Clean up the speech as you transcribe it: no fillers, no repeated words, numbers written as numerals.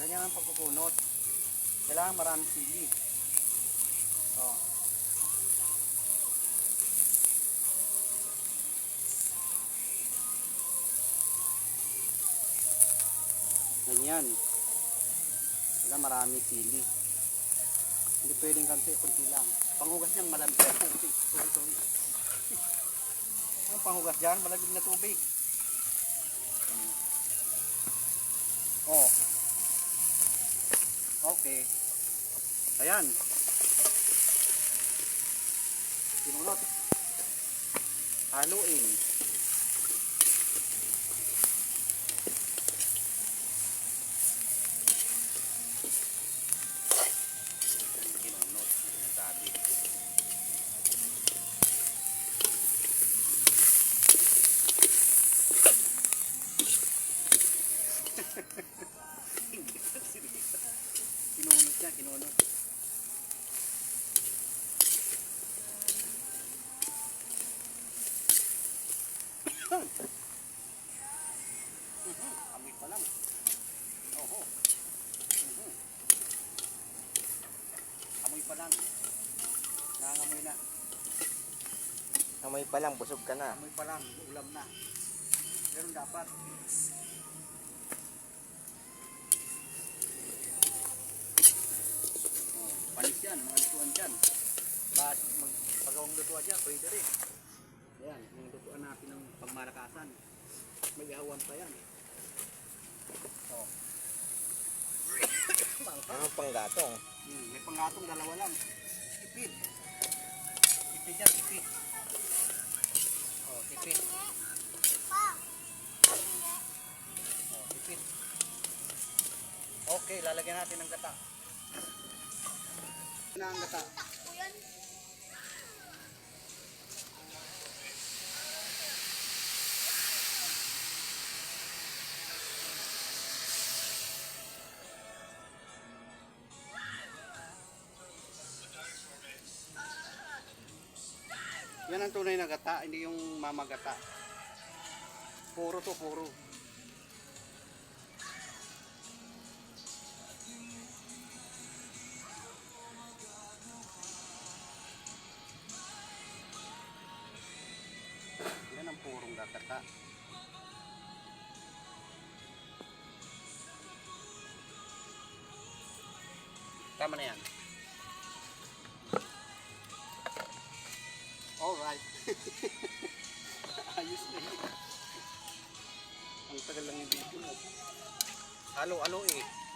Ganyan ang pagkukunot. Kailangan maraming sili. Oh. Ganyan. Kailangan maraming sili. Hindi pwedeng kunti lang. Panghugas niyan malamig na tubig. Sorry. Ang panghugas diyan malamig na tubig. Oh. Okay. Ayan. Sinunod. Haluin. Sinunod. Sinasabi. Kinunod niya, kinunod. Amoy pa lang. Oho. Amoy pa lang. Nangangamoy na. Amoy pa lang, busog ka na. Amoy pa lang, ulam na. Pero dapat panis yan, mga lutuan dyan. Pagawang lutuan dyan, pwede rin. Ayan, yung lutuan natin ng pagmalakasan. May awan pa yan. Oh. Ano panggatong? May panggatong, dalawa lang. Ipid. Ipid yan, ipid. Oh, ipid. Oh, ipid. Okay, lalagyan natin ng gata. Na ang gata. Yan ang tunay na gata, hindi yung mamagata. Puro to, puro. Yan ang purong gata. Tama na yan. Alright. Ayos na yun. Ang tagal lang yung video mo. Halo-halo eh.